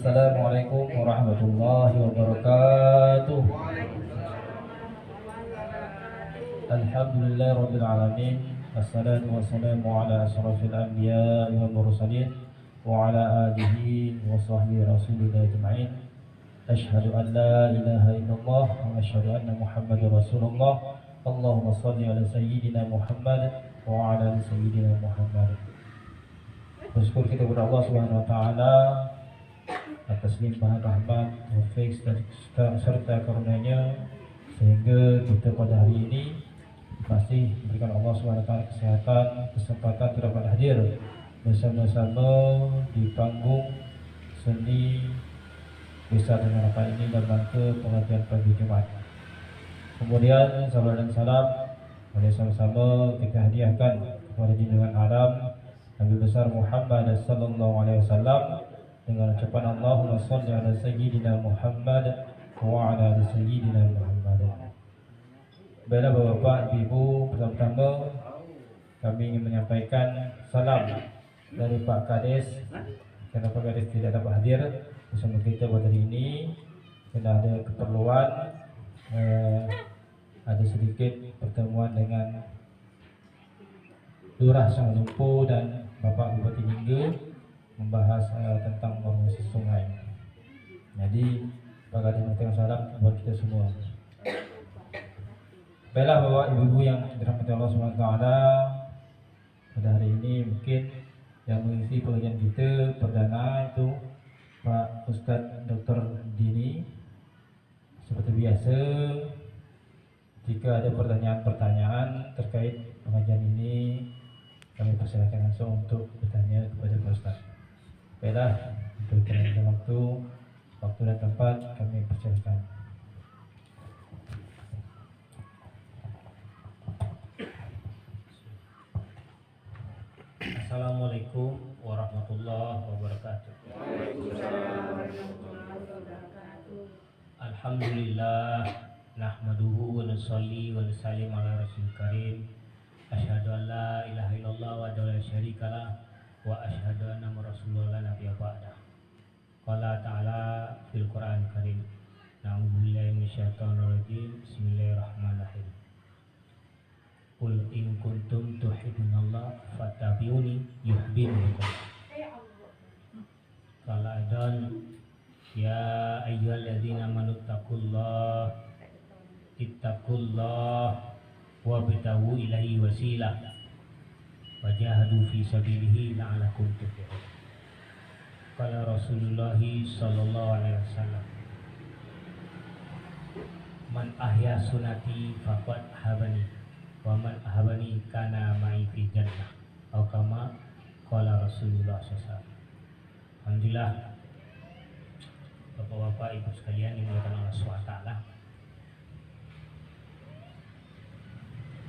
Assalamualaikum warahmatullahi wabarakatuh. Alhamdulillah rabbil alamin. Wassalatu wassalamu ala asyrafil anbiya wal mursalin wa ala alihi wa sahbihi rasulillah ajma'in. Asyhadu an la ilaha illallah wa asyhadu anna Muhammadar Rasulullah. Allahumma shalli ala sayyidina Muhammad wa ala ali sayyidina Muhammad. Bersyukur kita kepada Allah Subhanahu wa taala atas limpahan rahmat, taufik serta karunia-Nya sehingga kita pada hari ini masih diberikan Allah Subhanahu wa taala kesehatan, kesempatan untuk dapat hadir bersama-sama di panggung seni Desa dengan apa ini dalam rangka pengajian pagi Jumat. Kemudian salam dan salam mari sama-sama kita hadiahkan kepada junjungan alam Nabi besar Muhammad sallallahu alaihi wasallam dengan ucapan Allahumma shalli ala sayyidina Muhammad wa ala ali sayyidina Muhammad. Baiklah Bapak, Ibu, pertama-tama kami ingin menyampaikan salam dari Pak Kades. Karena Pak Kades tidak dapat hadir bersama kita pada hari ini, karena ada keperluan, ada sedikit pertemuan dengan Lurah Sangalumpo dan Bapak Bupati Lingga membahas tentang pembangunan sungai. Jadi Pak Kades mengucapkan salam buat kita semua. Baiklah Bapak Ibu yang dirahmati Allah SWT, pada hari ini mungkin yang mengisi pengajian kita perdana itu Pak Ustadz Dr. Dini. Seperti biasa, jika ada pertanyaan-pertanyaan terkait pengajian ini, kami persilakan langsung untuk bertanya kepada Pak Ustadz. Baiklah, untuk pengajian waktu dan tempat kami persilakan. Assalamualaikum warahmatullahi wabarakatuh. Alhamdulillah, nahmaduhu wa nusalli wa nusallim ala rasul karim. Asyhadu an la ilaha illallah wa la syarika lah wa asyhadu anna rasulullah nabiyya ba'da. Qala ta'ala fil Qur'an karim. Na'udzubillahi minasyaitonir rajim. Bismillahirrahmanirrahim. Qul in kuntum tuhibbunallah fattabi'uni yuhibbukum. Qala aidan ya ayyuhalladzina amanu ittaqullah wabtaghu ilaihi wasilah wajahadu fi sabilihi la'allakum tuflihun. Qala Rasulullah sallallahu alaihi wasallam, man ahya sunati faqad habani wa man ahabani kana ma'i fi jannah, atau kama qala Rasulullah SAW. Alhamdulillah, Bapak-bapak, Ibu sekalian yang dimuliakan Allah SWT.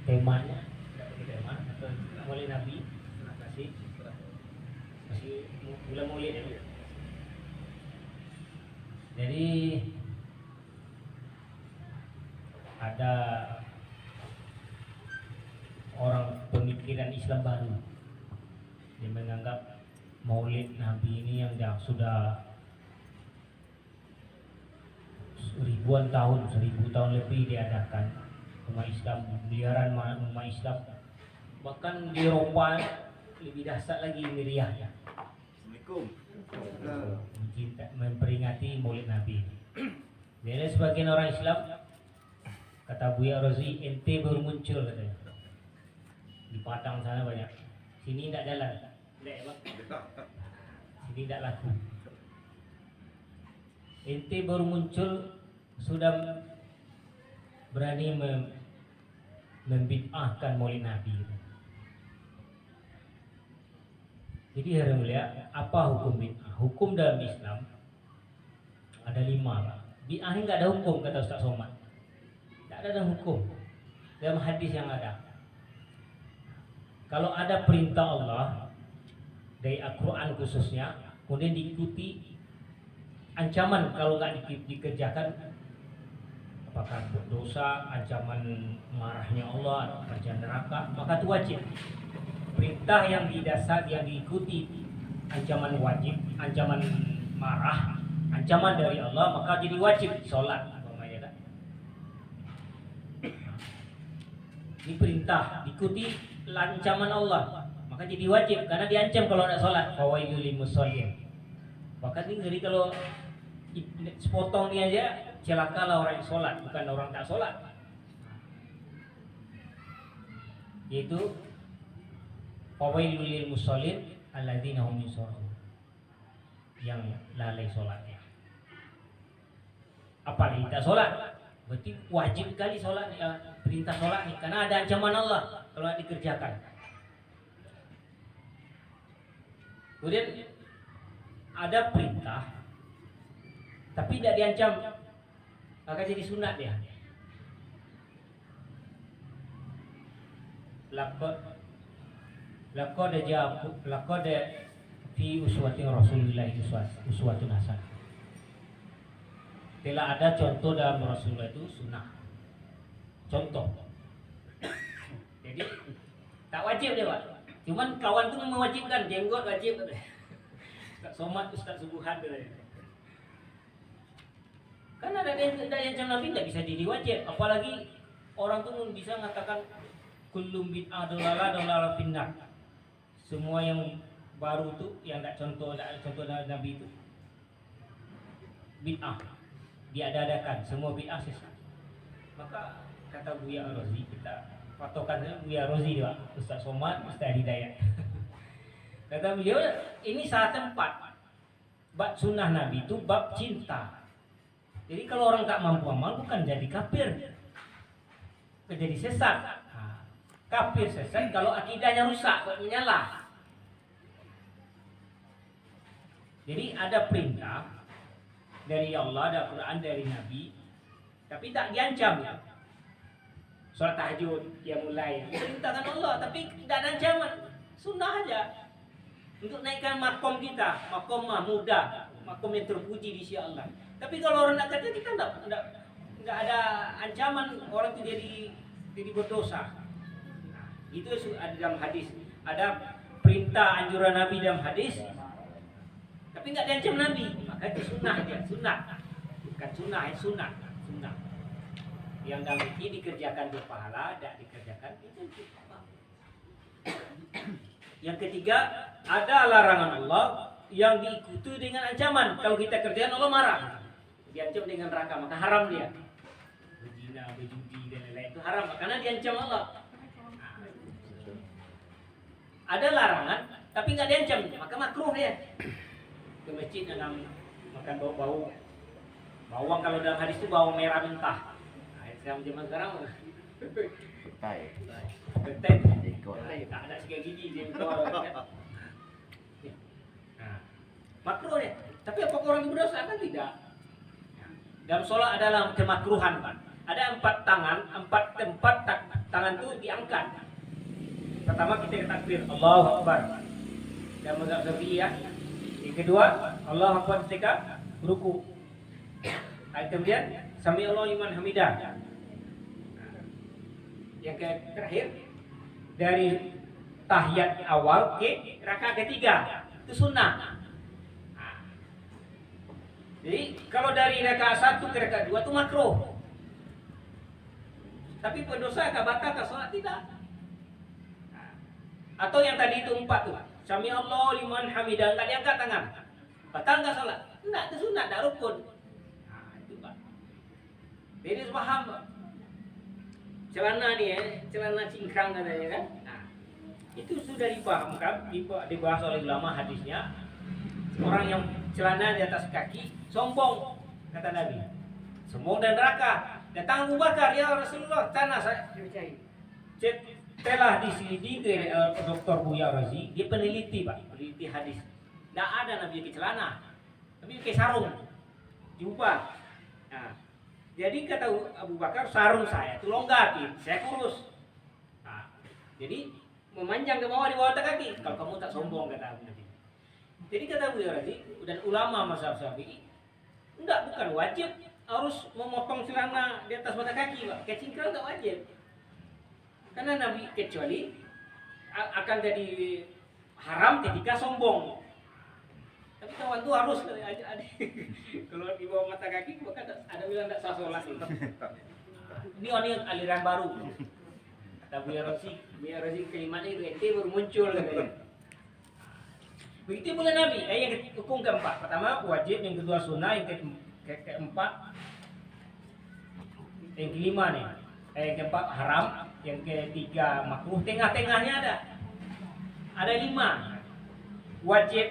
Temanya Maulid Nabi. Terima kasih. Masih bulan Maulid ya. Jadi ada orang pemikiran Islam baru yang menganggap Maulid Nabi ini yang sudah ribuan tahun, 1000 tahun lebih diadakan umat Islam, miliaran umat Islam, bahkan di Eropa lebih dahsyat lagi meriahnya. Assalamualaikum. Memperingati Maulid Nabi ini. Jadi sebagian orang Islam, kata Buya Rozi, ente baru muncul katanya. Di Padang sana banyak. Sini tidak jalan. Sini tidak laku. Ente baru muncul sudah berani membid'ahkan Maulid Nabi. Jadi hari mulia, apa hukum bid'ah? Hukum dalam Islam ada 5. Bid'ah ini tidak ada hukum, kata Ustaz Somad. Tidak ada hukum dalam hadis yang ada. Kalau ada perintah Allah dari Al-Quran khususnya, kemudian diikuti, ancaman kalau nggak dikerjakan, apakah dosa, ancaman marahnya Allah, ancaman neraka, maka itu wajib. Perintah yang didasar, yang diikuti, ancaman wajib, ancaman marah, ancaman dari Allah, maka jadi wajib sholat. Ini perintah, ikuti ancaman Allah, maka jadi wajib karena diancam kalau tidak sholat. Fawailul lil musallin. Bahkan ini jadi kalau sepotong ini aja, celakalah orang yang sholat, bukan orang tak sholat. Yaitu fawailul lil musallin alladzina hum yusallun, yang lalai sholatnya. Apalagi tak sholat, berarti wajib kali sholat, perintah sholat nih, karena ada ancaman Allah kalau tidak dikerjakan. Kemudian ada perintah, tapi tidak diancam, maka jadi sunat dia. Laqad fi uswatin Rasulillah uswatun hasanah. Telah ada contoh dalam Rasulullah itu sunnah. Contoh. Jadi tak wajib dia, Pak. Cuman kawan tu mewajibkan, jenggot wajib. Ustaz Somad, Ustaz Subuhan dia. Kan ada yang Nabi tidak bisa jadi wajib, apalagi orang tu bisa mengatakan kullum bid'ah dolalah finnar. Semua yang baru tu yang tak contoh Nabi itu bid'ah, diadakan, semua bid'ah sesat. Maka kata Buya Rozi, kita patokan Buya Rozi dia, Ustaz Somad, Ustaz Hidayat. Kata beliau, ini salah tempat. Bab sunnah Nabi itu bab cinta. Jadi kalau orang tak mampu amal bukan jadi kafir, jadi sesat. Kafir sesat kalau akidahnya rusak, menyalah. Jadi ada perintah dari Allah, ada Quran dari Nabi, tapi tak diancam. Salat tahajud yang mulai perintahkan Allah, tapi tidak ada ancaman, sunnah aja untuk naikkan makom kita, makom muda, makom yang terpuji di sisi Allah. Tapi kalau orang nak kerja, kita tidak ada ancaman orang itu jadi berdosa. Nah, itu ada dalam hadis, ada perintah anjuran Nabi dalam hadis, tapi nggak diancam Nabi, maka itu sunnah dia, sunnah, bukan sunnah, sunnah. Yang dalam ini dikerjakan berpahala, tidak dikerjakan itu apa. Yang ketiga, ada larangan Allah yang diikuti dengan ancaman. Kalau kita kerjakan Allah marah, diancam dengan neraka, maka haram dia. Berzina, berjudi dan lain-lain itu haram karena diancam Allah. Ada larangan, tapi nggak diancam, maka makruh dia. Ke masjid dalam makan bau bawang, kalau dalam hadis itu bawang merah mentah. Zaman sekarang Ketai tak ada sikit gigi jengkol kan. Nah, makruh ya. Tapi apakah orang itu berdosa? Kan tidak. Dalam sholat adalah kemakruhan, Pak. Ada 4 tempat tangan itu diangkat. Pertama kita takbir, Allahu Akbar. Dan mazhab Syafi'iyah. Yang kedua, Allahu Akbar ketika ruku. Kemudian sami Allahu liman hamidah. Yang terakhir dari tahiyat awal ke rakaat ketiga itu sunnah. Jadi kalau dari rakaat 1 ke rakaat 2 itu makruh. Tapi pendosa gak batal ke sholat tidak. Atau yang tadi itu 4 tuh, sami Allahu liman hamidah, enggak diangkat tangan, batal nggak sholat? Enggak, itu sunat, enggak rukun. Nah itu Pak. Jadi paham Pak. Celana nih celana cingkrang katanya kan. Nah, itu sudah dipahamkan, dibahas oleh ulama hadisnya. Orang yang celana di atas kaki sombong, kata Nabi. Sombong dan neraka. Datang Abu Bakar, ya Rasulullah, tanah saya percaya. Telah diselidiki Dr. Buya Razi, dia peneliti Pak, peneliti hadis. Tidak ada Nabi pakai celana, tapi pakai sarung, diubah. Nah, jadi kata Abu Bakar, sarung saya itu longgar, saya kurus. Nah, jadi memanjang ke bawah, di bawah kaki. Kalau kamu tak sombong, kata Abu Nabi. Jadi kata Buya Razi dan ulama mazhab Syafi'i, bukan wajib harus memotong celana di atas mata kaki, Pak. Kayak cingkrang tak wajib. Karena Nabi kecuali akan jadi haram ketika sombong. Tapi tapi kawan tuh harus ada kalau di bawah mata kaki maka ada bilang tidak sah sholat itu. Ini aliran baru. Kata biar Rosi kalimatnya itu ente baru muncul katanya. Begitu pula Nabi. Yang hukum keempat, pertama wajib, yang kedua sunnah, yang keempat, yang kelima nih, yang keempat haram, yang ketiga makruh, tengah-tengahnya ada 5. Wajib,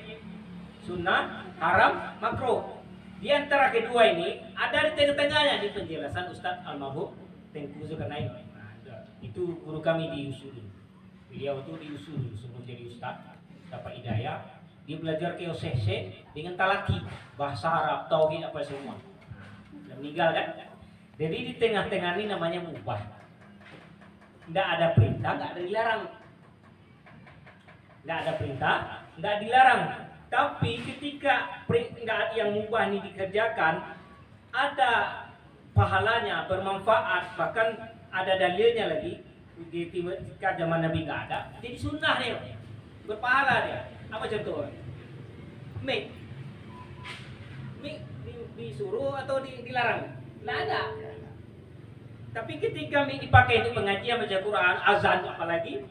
sunnah, haram, makruh. Di antara kedua ini ada di tengah-tengahnya di penjelasan Ustaz Al-Mahfud Tengku Zulkarnain. Itu guru kami di Usul. Beliau itu di Usul sebelum jadi Ustaz, dapat hidayah. Dia belajar ke OCC dengan talaki, bahasa Arab, tauhid apa semua. Dan meninggal kan? Jadi di tengah-tengah ini namanya mubah. Tidak ada perintah, tidak ada dilarang. Tidak ada perintah, tidak dilarang. Tapi ketika yang mubah ini dikerjakan, ada pahalanya, bermanfaat, bahkan ada dalilnya lagi. Ketika zaman Nabi nggak ada, jadi sunnah dia, berpahala dia. Apa contoh? Mik disuruh atau dilarang? Nggak ada. Tapi ketika mik dipakai untuk pengajian, baca Quran, azan apalagi,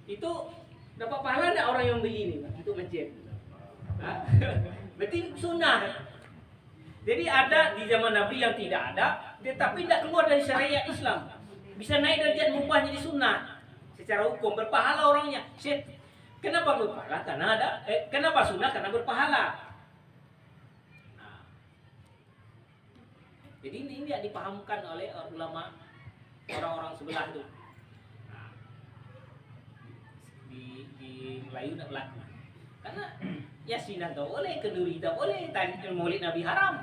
itu dapat pahala enggak orang yang beli ini untuk masjid? Berarti sunnah. Jadi ada di zaman Nabi yang tidak ada, tetapi tidak keluar dari syariat Islam. Bisa naik derajat mubah jadi sunnah. Secara hukum berpahala orangnya. Kenapa berpahala? Karena ada. Kenapa sunnah? Karena berpahala. Jadi ini tidak dipahamkan oleh ulama orang-orang sebelah itu. Di Melayu tidak berlaku. Karena Yasin tak boleh, kenduri tak boleh, Maulid Nabi haram.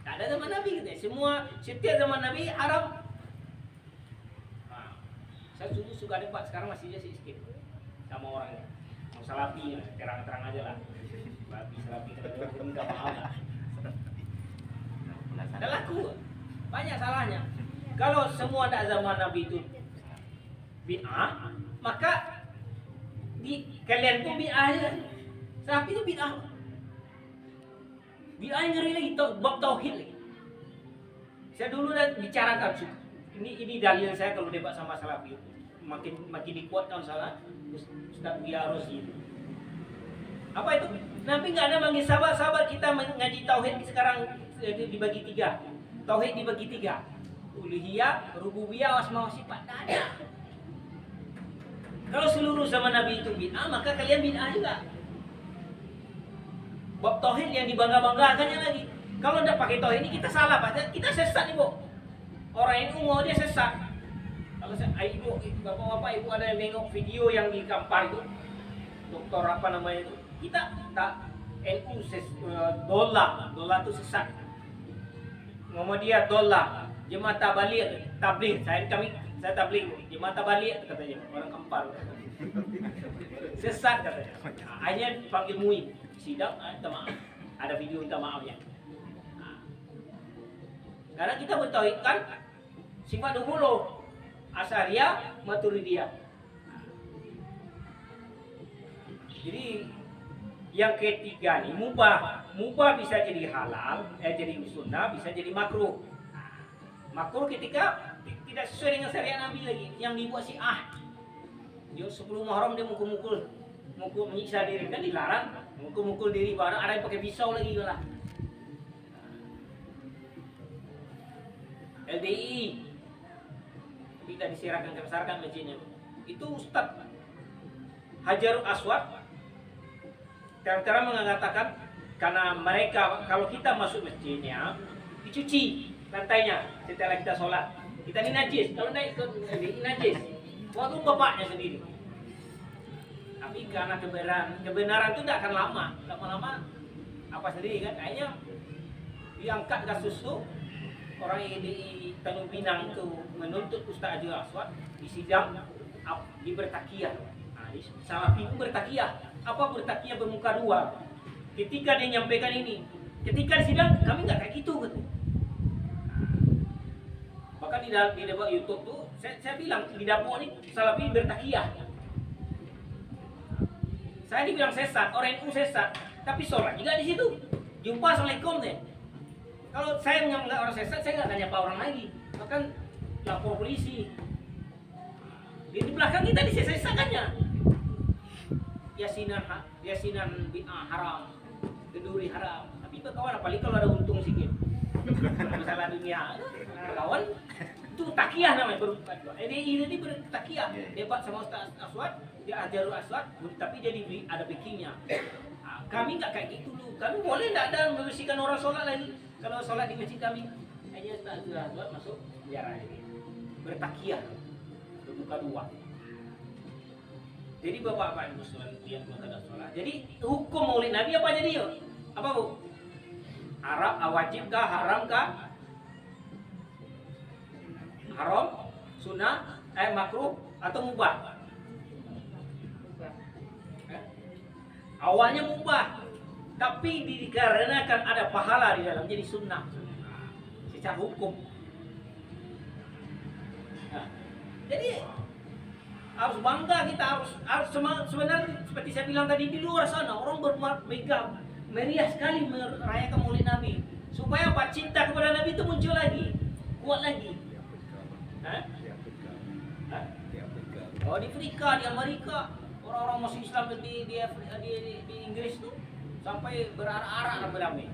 Tak ada zaman Nabi gitu. Setiap zaman Nabi haram. Saya dulu suka debat, sekarang masih aja sedikit sama orangnya. Mau salafi, terang-terang aja lah. Salafi minta maaf lah. Ada laku, banyak salahnya. Kalau semua tak zaman Nabi itu bid'ah, maka kalian pun bid'ah aja. Salafi itu bid'ah. Bid'ah yang ngeri lagi, bab tauhid lagi. Saya dulu dah bicarakan ini dalil saya kalau debat sama salafi. Makin dikuatkan salah Ustaz Buya Rosi. Apa itu? Nabi nggak ada manggil sahabat kita mengaji tauhid sekarang dibagi 3. Tauhid dibagi 3. Uluhiyah, rububiyah, asma wa sifat. Tidak ada. Kalau seluruh zaman Nabi itu bid'ah, maka kalian bid'ah juga. Bab tauhid yang dibangga-banggakannya lagi. Kalau tidak pakai tauhid ini kita salah, kita sesat nih, Bu. Orang yang umur dia sesat. Kalau ibu, bapak-bapak, ibu ada yang nengok video yang di Kampar itu, dokter apa namanya itu, kita tak NU dola itu sesat. Muhammadiyah dola, jemaah tabligh, saya tabligh, jemaah tabligh katanya orang Kampar. Sesat katanya. Hanya dipanggil MUI, sidang, minta maaf. Ada video minta maafnya. Karena kita bertauhidkan sifat 20. Asyariyah, Maturidiyah. Jadi yang ketiga nih mubah bisa jadi halal, jadi sunnah, bisa jadi makruh. Makruh ketika tidak sesuai dengan syariat Nabi lagi, yang dibuat dia sebelum Muharram dia mukul menyiksa diri, kan dilarang mukul diri, barang ada yang pakai pisau lagi lah. LDI tidak dibesarkan masjidnya. Itu Ustaz Hajarul Aswad terang-terang mengatakan karena mereka kalau kita masuk masjidnya dicuci lantainya setelah kita sholat. Kita ini najis, kalau naik ke ini najis. Waktu bapaknya sendiri. Tapi karena kebenaran itu tidak akan lama apa sendiri kan? Akhirnya diangkat kasus itu. Orang yang di Tanjung Pinang itu menuntut Ustaz Hajarul Aswad di sidang di bertakiyah. Salafi pun bertakiyah. Apa bertakiyah bermuka 2? Ketika dia menyampaikan ini, ketika di sidang kami nggak kayak gitu gitu. Bahkan di debat YouTube tuh saya bilang di dapur ini Salafi bertakiyah. Saya dibilang sesat, orang NU sesat, tapi sholat juga di situ. Jumpa assalamualaikum deh. Kalau saya nggak orang sesat, saya nggak tanya apa orang lagi, bahkan lapor polisi. Di belakang kita disesat-sesakannya. Yasinan bid'ah haram, kenduri haram. Tapi berkawan apalagi kalau ada untung sedikit. Masalah dunia, berkawan itu takiyah namanya. Ini bertakiyah. Debat sama Ustaz Aswad, dia Hajarul Aswad, tapi jadi ada backingnya. Kami nggak kayak gitu loh. Kami boleh nggak ada membersihkan orang sholat lagi. Kalau sholat di masjid kami, hanya Ustaz Aswad masuk penjara lagi. Bertakiyah, berbuka dua. Jadi bapak-bapak ibu yang menghadap sholat. Jadi hukum maulid Nabi apa jadi yuk? Apa bu? Wajibkah, haramkah? Haram, sunnah, makruh atau mubah? Awalnya mubah, tapi dikarenakan ada pahala di dalam jadi sunnah secara hukum. Nah, jadi harus bangga kita, harus sebenarnya seperti saya bilang tadi, di luar sana orang bermegah meriah sekali merayakan maulid Nabi, supaya apa? Cinta kepada Nabi itu muncul lagi, kuat lagi. Oh, di Afrika, di Amerika, orang-orang masuk Islam di Inggris tuh sampai berarak-arak ramai-ramai.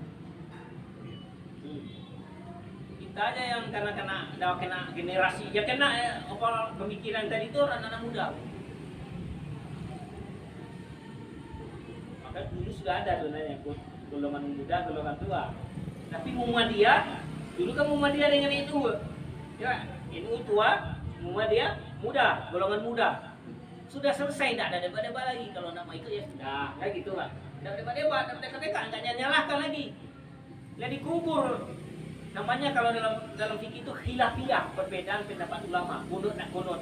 Kita aja yang kena generasi, ya kena apa pemikiran tadi itu anak-anak muda. Maka dulu sudah ada sebenarnya golongan muda, golongan tua. Tapi Muhammadiyah, dulu kan Muhammadiyah dengan NU. Ya, NU tua, Muhammadiyah muda, golongan muda. Sudah selesai, tidak ada debat-debat lagi. Kalau nak mau ikut ya sudah, kayak gitu lah. Tidak debat-debat, nggak nyalahkan lagi. Jadi kubur. Namanya kalau dalam fikih itu khilafiyah, perbedaan pendapat ulama, kunut nak kunut.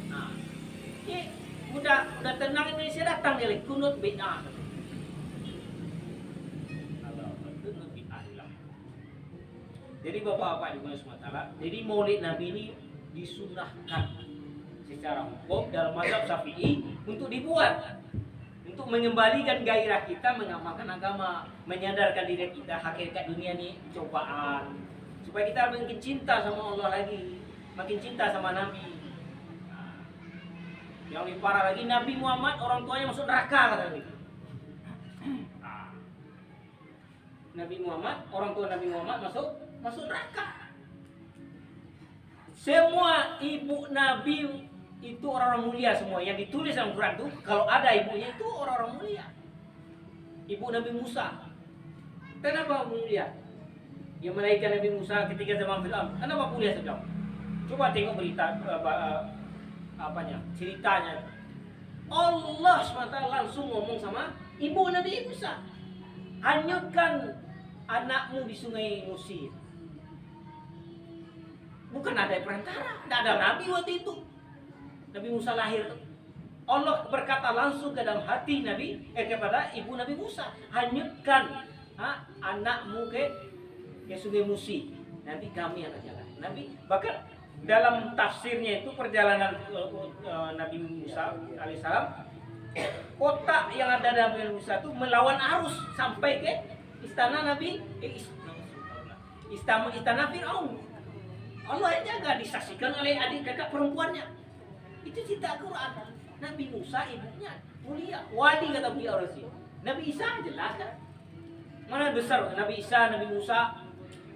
Nah, ini udah tenang Indonesia datang dia kunut bid'ah. Kunut bid'ah hilang. Jadi bapak-bapak di mana semua, jadi maulid Nabi ini disunnahkan secara hukum dalam mazhab Syafi'i untuk dibuat, untuk mengembalikan gairah kita mengamalkan agama, menyadarkan diri kita hakikat dunia ini cobaan, supaya kita makin cinta sama Allah lagi, makin cinta sama Nabi. Yang lebih parah lagi, Nabi Muhammad orang tuanya masuk neraka kata Nabi. Nabi Muhammad, orang tua Nabi Muhammad masuk neraka. Semua ibu Nabi itu orang-orang mulia semua. Yang ditulis dalam Quran itu, kalau ada ibunya itu orang-orang mulia. Ibu Nabi Musa. Kenapa mulia? Yang melahirkan Nabi Musa ketika zaman Fir'aun. Kenapa mulia sedang? Coba tengok berita ceritanya. Allah SWT langsung ngomong sama ibu Nabi Musa. Hanyutkan anakmu di sungai Mesir. Bukan ada perantara, tidak ada nabi waktu itu. Nabi Musa lahir, Allah berkata langsung ke dalam hati kepada ibu Nabi Musa, hanyutkan anakmu ke sungai Musi, nanti kami akan jalan. Nabi bahkan dalam tafsirnya itu perjalanan Nabi Musa alaihissalam, kota yang ada Nabi Musa itu melawan arus sampai ke istana istana Fir'aun. Allah yang jaga, disaksikan oleh adik kakak perempuannya. Itu cerita Quran. Nabi Musa ibunya mulia, wali kata beliau Rasul. Nabi Isa jelas kan? Mana besar Nabi Isa, Nabi Musa,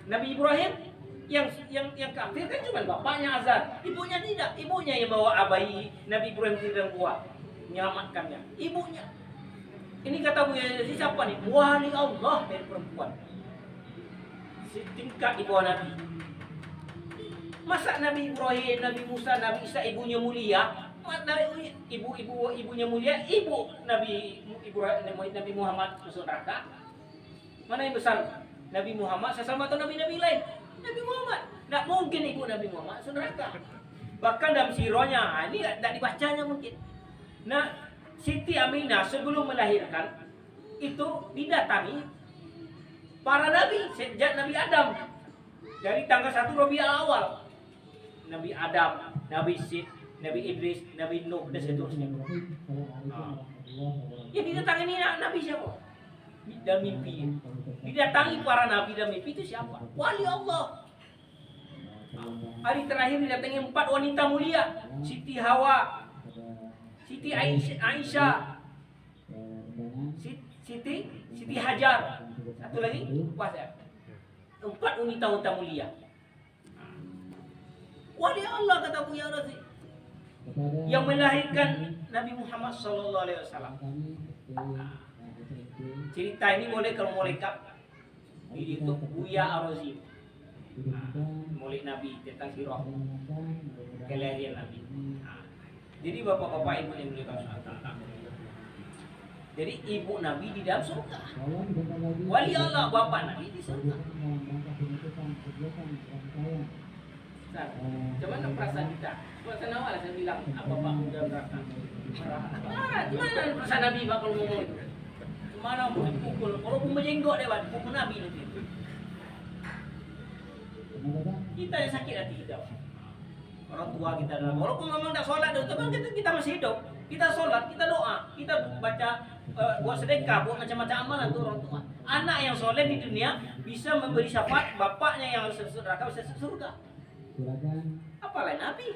Nabi Ibrahim yang kafir kan cuma bapaknya Azar, ibunya tidak. Ibunya yang bawa bayi Nabi Ibrahim di dalam gua, menyelamatkannya. Ibunya. Ini kata beliau siapa nih? Wali Allah dari perempuan. Setingkat di bawah Nabi. Masa Nabi Ibrahim, Nabi Musa, Nabi Isa ibunya mulia, ibunya mulia, ibu Nabi Ibrahim, Nabi Muhammad masuk neraka. Mana yang besar? Nabi Muhammad sesama atau nabi-nabi lain? Nabi Muhammad. Tidak mungkin ibu Nabi Muhammad masuk neraka. Bahkan dalam sirahnya, ini tidak dibacanya mungkin. Nah, Siti Aminah sebelum melahirkan itu didatangi para nabi sejak Nabi Adam. Dari tanggal 1 Rabiul Awal. Nabi Adam, Nabi Sid, Nabi Idris, Nabi Nuh, dan seterusnya. Yang didatangi ini Nabi siapa? Dan mimpi. Didatangi para nabi dan mimpi itu siapa? Wali Allah. Hari terakhir didatangi 4 wanita mulia. Siti Hawa, Siti Aisyah, Siti Hajar. Satu lagi puasa. 4 wanita mulia. Wali Allah kata Buya Razi, yang melahirkan Nabi Muhammad SAW. Cerita ini boleh kalau mau lengkap di YouTube Buya Razi. Mulai Nabi tentang sirah kelahiran Nabi. Jadi bapak-bapak ibu yang mulia, jadi ibu Nabi di dalam surga, wali Allah bapak Nabi di surga. Cuman perasaan kita, perasaan awal saya bilang apa pak udah berapa? Gimana perasaan Nabi pak kalau ngomong itu? Gimana mau dipukul? Kalau pun menjenggot lewat pukul Nabi nanti. Kita yang sakit hati kita. Orang tua kita dalam, walaupun memang tidak sholat, tapi kita masih hidup. Kita sholat, kita doa, kita baca, buat sedekah, buat macam-macam amalan tuh orang tua. Anak yang soleh di dunia bisa memberi syafaat bapaknya yang harus masuk neraka bisa masuk surga. Apalagi Nabi.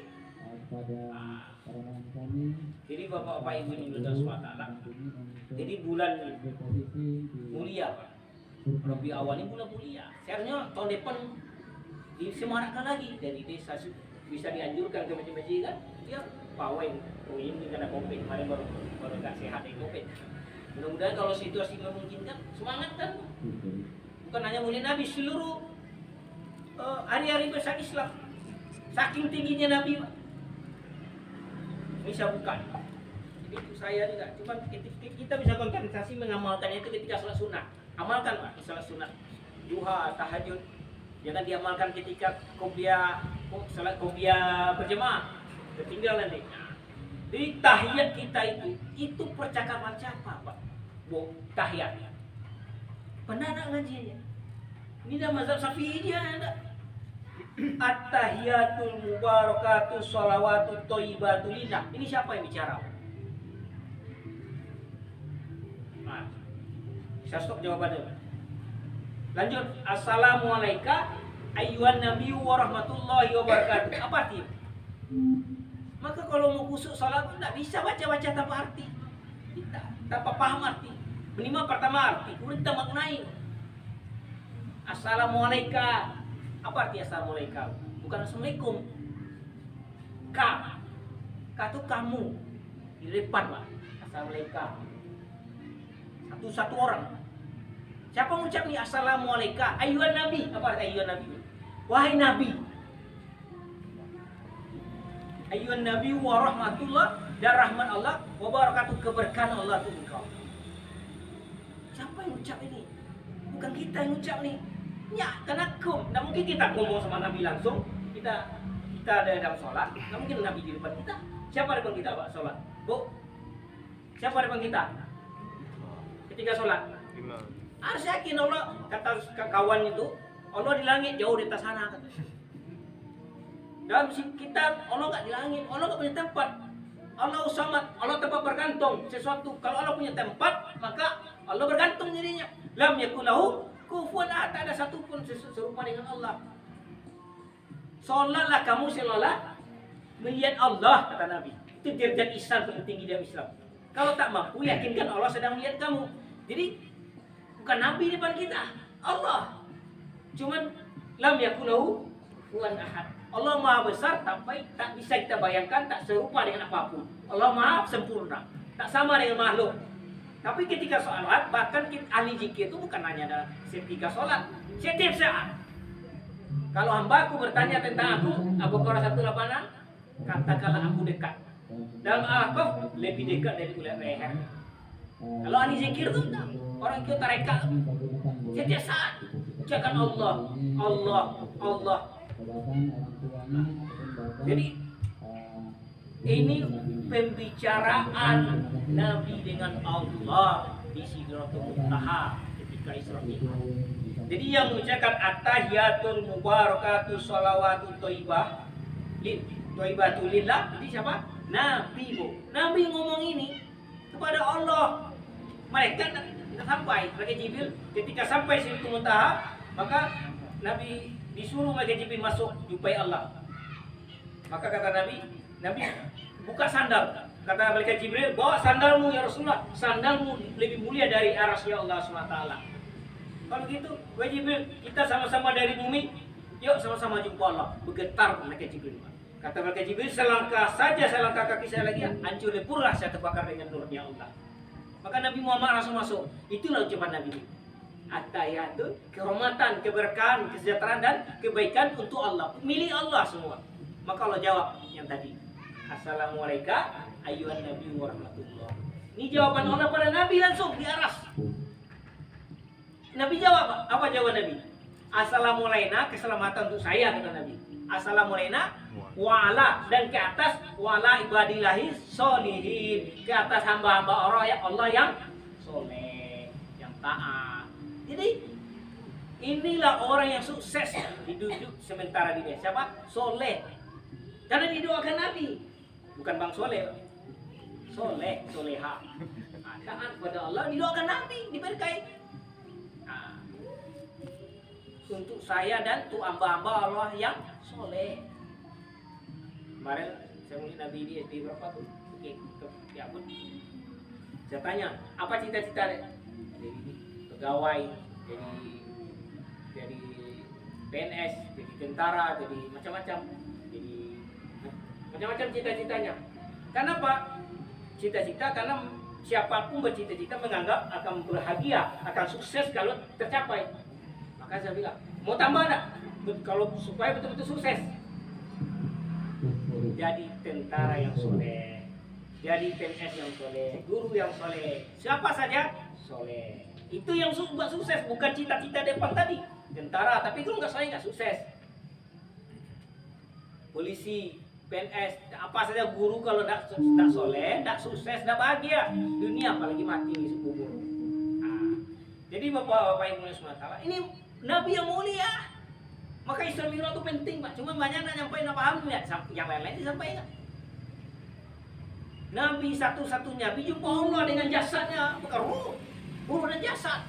Jadi bapak-bapak ibu ini sudah SWT. Jadi bulan mulia, Rabiul Awal ini bulan mulia. Seharusnya tahun depan disemarakkan lagi dari desa bisa dianjurkan ke masjid-masjid kan? Ya pawai, ini karena COVID kemarin baru nggak sehat dari COVID. Mudah-mudahan kalau situasi memungkinkan, semangat kan? Bukan hanya mulia Nabi, seluruh hari-hari besar Islam. Saking tingginya Nabi, ini saya bukan. Itu saya juga. Cuma kita bisa konsentrasi mengamalkannya itu ketika sholat sunat. Amalkan pak, sholat sunat, duha, tahajud. Jangan diamalkan ketika sholat qobliyah berjemaah. Tertinggal nanti. Jadi tahiyat kita itu percakapan siapa pak? Tahiyat. Pernah nak ngajinya? Ini dah mazhab Syafi'i dia ada. At-tahiyatul mubarakatuh sholawatut thayyibatul lillah. Ini siapa yang bicara? Nah, saya stop jawabannya. Lanjut. Assalamualaikum ayyuhan nabiyyu warahmatullahi wabarakatuh. Apa artinya? Maka kalau mau kusuk salat tidak bisa baca-baca tanpa arti. Kita tanpa paham arti. Minimal pertama arti, kemudian kita maknai. Assalamualaikum. Apa arti assalamualaikum? Bukan assalamualaikum. Ka itu kamu di depan pak. Assalamualaikum. Satu orang. Siapa mengucap nih assalamualaikum? Ayyuhan nabi. Apa arti ayyuhan nabi? Wahai nabi. Ayyuhan nabi wa rahmatullah, dan rahmat Allah wa barakatuh, keberkahan Allah untuk engkau. Siapa yang ucap ini? Bukan kita yang ucap nih. Ya, karena tidak mungkin kita ngomong sama Nabi langsung. Kita ada dalam sholat, tidak mungkin Nabi di depan kita. Siapa di depan kita pak sholat? Bu, siapa di depan kita? Ketika sholat? Harus yakin Allah, kata kawan itu, Allah di langit jauh di atas sana. Dalam kita, Allah nggak di langit, Allah nggak punya tempat. Allah samad, Allah tempat bergantung sesuatu. Kalau Allah punya tempat, maka Allah bergantung dirinya. Lam yakun lahu kufuwan ahad, tak ada satu pun serupa dengan Allah. Solatlah kamu seolah melihat Allah, kata Nabi. Itu derajat Islam tertinggi dalam Islam. Kalau tak mampu, yakinkan Allah sedang melihat kamu. Jadi bukan Nabi di depan kita, Allah. Cuman lam yakun lahu kufuwan ahad. Allah maha besar sampai tak bisa kita bayangkan, tak serupa dengan apapun. Allah maha sempurna, tak sama dengan makhluk. Tapi ketika sholat, bahkan ahli zikir itu bukan hanya dalam ketika sholat, setiap saat. Kalau hambaku bertanya tentang aku Qur'an 186, katakanlah aku dekat. Dalam Al-Qaf lebih dekat dari ulat leher. Kalau ahli zikir itu orang itu tarekat, setiap saat ucapkan Allah, Allah, Allah. Jadi ini pembicaraan Nabi dengan Allah di Sidratul Muntaha ketika Isra Mi'raj. Jadi yang mengucapkan at-tahiyatul mubarakatuh sholawatut thayyibah thayyibatul lillah, jadi siapa? Nabi bu. Nabi ngomong ini kepada Allah. Malaikat tidak sampai. Malaikat Jibril ketika sampai Sidratul Muntaha, maka Nabi disuruh malaikat Jibril masuk jumpai Allah. Maka kata Nabi buka sandal. Kata malaikat Jibril, bawa sandalmu ya Rasulullah. Sandalmu lebih mulia dari arasy Allah SWT. Kalau gitu, wahai Jibril, kita sama-sama dari bumi, yuk sama-sama jumpa Allah. Bergetar malaikat Jibril. Kata malaikat Jibril, selangkah kaki saya lagi, hancur leburlah saya terbakar dengan nurnya Allah. Maka Nabi Muhammad langsung masuk. Itulah ucapan Nabi. At-tahiyatu, kehormatan, keberkahan, kesejahteraan dan kebaikan untuk Allah. Milik Allah semua. Maka Allah jawab yang tadi. Assalamualaikum ayyuhan nabi wa rahmatullah. Ini jawaban Allah pada Nabi langsung di aras. Nabi jawab, apa jawaban Nabi? Assalamualaikum, keselamatan untuk saya, kata Nabi. Assalamualaikum wa'ala, dan ke atas wa'ala ibadillahi sholihin, ke atas hamba-hamba Allah yang soleh, yang taat. Jadi inilah orang yang sukses hidup sementara di dunia. Siapa? Soleh. Karena didoakan Nabi, bukan Bang Soleh, soleh, soleha. Taat kepada Allah, didoakan Nabi, diberkahi. Untuk saya dan untuk hamba-hamba Allah yang soleh. Kemarin saya melihat Nabi di SD berapa tuh? Ya pun. Saya tanya, apa cita-cita jadi pegawai, jadi PNS, jadi tentara, jadi macam-macam, jadi macam-macam cita-citanya. Kenapa? Cita-cita karena siapapun bercita-cita menganggap akan bahagia, akan sukses kalau tercapai. Maka saya bilang, mau tambah enggak? Kalau supaya betul-betul sukses. Jadi tentara yang soleh, jadi PNS yang soleh, guru yang soleh, siapa saja soleh. Itu yang buat sukses, bukan cita-cita depan tadi. Tentara, tapi kalau nggak soleh nggak sukses. Polisi, PNS, apa saja guru kalau nggak soleh, nggak sukses, nggak bahagia. Dunia apalagi mati di kubur. Jadi Bapak-Bapak Ibu SWT, ini Nabi yang mulia. Maka Isra Mi'raj itu penting, Pak. Cuma banyak yang nyampai nggak paham ya. Yang lain-lain disampaikan. Nabi satu-satunya Nabi jumpa Allah dengan jasadnya, bukan ruh dan jasad.